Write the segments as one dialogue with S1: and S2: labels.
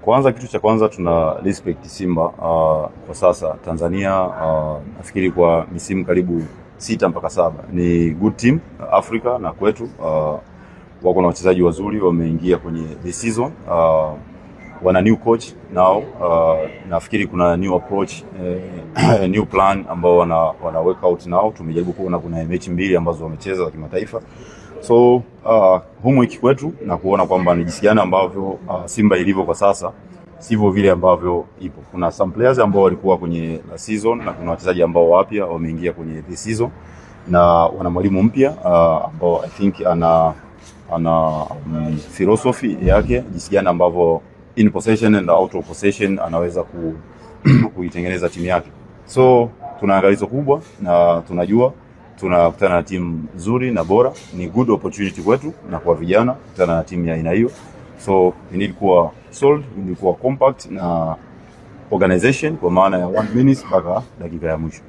S1: Kwanza, kitu cha kwanza tuna respect Simba kwa sasa Tanzania. Nafikiri kwa misimu karibu 6 mpaka 7 ni good team Africa, na kwetu wako na wachezaji wazuri wameingia kwenye the season. Wana new coach now, nafikiri kuna new approach, new plan ambao wana work out now. Tumejaribu kuona kuna mechi 2 ambazo wamecheza za kimataifa, so homework kwetu na kuona kwamba ni jinsi gani ambavyo Simba ilivyo kwa sasa sivyo vile ambavyo ipo. Kuna some players ambao walikuwa kwenye la season na kuna wachezaji ambao wapya wameingia kwenye the season, na wana mwalimu mpya ambao I think ana philosophy yake jinsi gani ambavyo in possession and out of possession anaweza kuitengeneza timu yake. So tuna angalizo kubwa na tunajua tunakutana na timu nzuri na bora. Ni good opportunity kwetu na kwa vijana kukutana na timu ya aina hiyo. So we need kuwa solid, we need kuwa compact na organization kwa maana ya 1 minute mpaka dakika ya mwisho.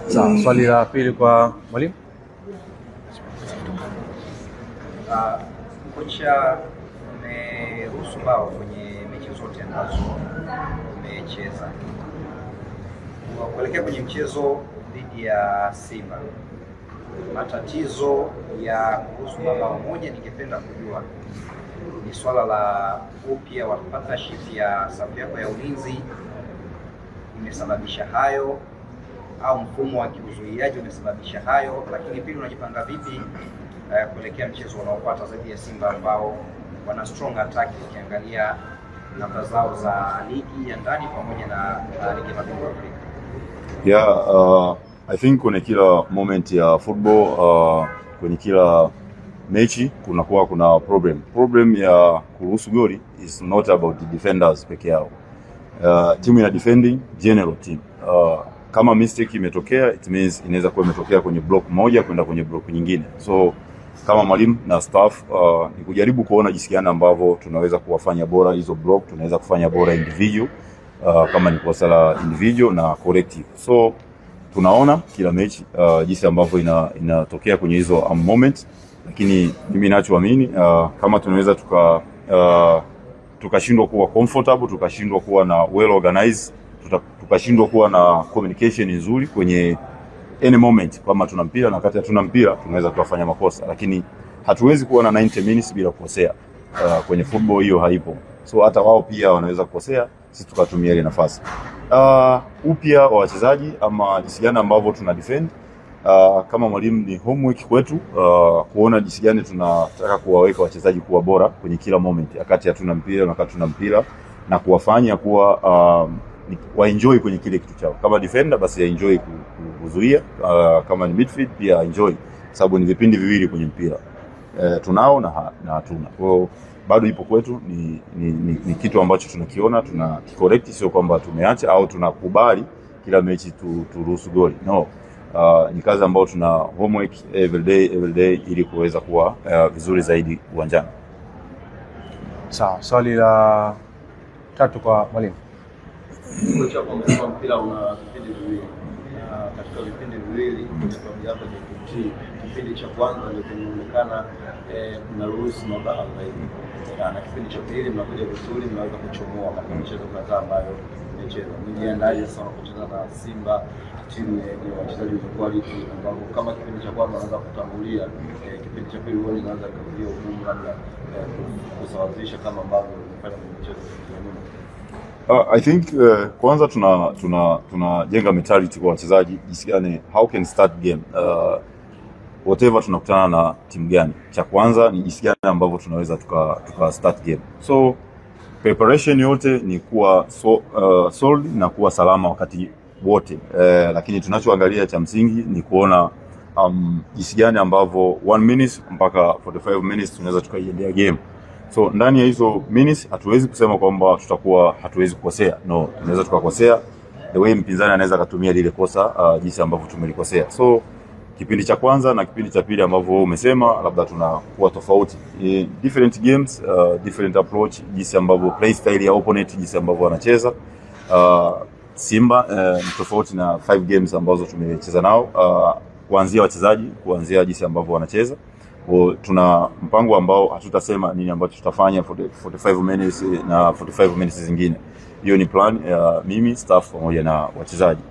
S2: Sawa, swali la pili kwa mwalimu.
S3: Kocha ameruhusu bao kwenye mechi zote ambazo amecheza. Kuelekea kwenye mchezo dhidi ya Simba, matatizo ya kuruhusu bao moja, ningependa kujua ni swala la upya wa partnership ya safu yako ya ulinzi imesababisha hayo, au mfumo wa kiuzuiaji umesababisha hayo? Lakini pili, unajipanga vipi kuelekea mchezo unaofuata zaidi ya Simba ambao wana strong attack, ukiangalia namba zao za ligi ya ndani pamoja na ligi ya mabingwa Afrika?
S1: Yeah, I think kwenye kila moment ya football, kwenye kila mechi kuna problem ya kuruhusu goli is not about the defenders peke yao. Timu ina defending general team. Kama mistake imetokea, it means inaweza kuwa imetokea kwenye block moja kwenda kwenye block nyingine. So kama mwalimu na staff ni kujaribu kuona jinsi gani ambavyo tunaweza kuwafanya bora hizo block, tunaweza kufanya bora individual kama ni kosa la individual na collective. So tunaona kila mechi jinsi ambavyo inatokea kwenye hizo moment, lakini mimi ninachoamini kama tunaweza tukashindwa kuwa comfortable, tukashindwa kuwa na well organized, tukashindwa kuwa na communication nzuri kwenye any moment, kama tuna mpira na wakati hatuna mpira tunaweza kufanya makosa, lakini hatuwezi kuwa na 90 minutes bila kukosea. Kwenye football hiyo haipo. So hata wao pia wanaweza kukosea, sisi tukatumia ile nafasi. Upya wa wachezaji ama jinsi gani ambavyo tuna defend, kama mwalimu ni homework kwetu kuona jinsi gani tunataka kuwaweka wachezaji kuwa bora kwenye kila moment, wakati hatuna mpira na wakati tuna mpira, na kuwafanya kuwa wa enjoy kwenye kile kitu chao. Kama defender basi enjoy kuzuia, kama ni midfield pia enjoy, sababu ni vipindi viwili kwenye mpira. Tunao na hatuna. Kwa bado ipo kwetu, ni kitu ambacho tunakiona, tunakicorrect, sio kwamba tumeacha au tunakubali kila mechi turuhusu goli. No. Ni kazi ambayo tuna homework every day ili kuweza kuwa vizuri zaidi uwanjani.
S2: Sawa, swali la tatu kwa mwalimu.
S4: Kocha kwa mpira una vipindi viwili. Katika vipindi viwili kwenye klabu yako JKT, kipindi cha kwanza ndio kinaonekana mnaruhusu mabao zaidi. Na kipindi cha pili mnakuja vizuri, mnaweza kuchomoa katika michezo kadhaa ambayo mmecheza. Mjiandaje sana kucheza na Simba, timu yenye wachezaji wa quality, ambao kama kipindi cha kwanza wanaanza kutangulia, kipindi cha pili wao wanaanza kuingia ugumu labda kusawazisha kama ambavyo wamefanya kwenye michezo ya nyuma?
S1: I think kwanza tunajenga mentality kwa wachezaji jinsi gani how can start game, whatever tunakutana na timu gani. Cha kwanza ni jinsi gani ambavyo tunaweza tuka start game. So preparation yote ni kuwa solid na kuwa salama wakati wote, lakini tunachoangalia cha msingi ni kuona jinsi gani ambavyo 1 minute mpaka 45 minutes tunaweza tukaiendea game. So ndani ya hizo minutes hatuwezi kusema kwamba tutakuwa hatuwezi kukosea. No, tunaweza tukakosea the way mpinzani anaweza kutumia lile kosa jinsi ambavyo tumelikosea. So kipindi cha kwanza na kipindi cha pili ambavyo umesema labda tunakuwa tofauti. Different games, different approach, jinsi ambavyo play style ya opponent, jinsi ambavyo wanacheza. Simba ni tofauti na 5 games ambazo tumecheza nao, kuanzia wachezaji, kuanzia jinsi ambavyo wanacheza. Tuna mpango ambao hatutasema nini ambacho tutafanya 45 minutes na 45 minutes zingine. Hiyo ni plan ya mimi, staff pamoja na wachezaji.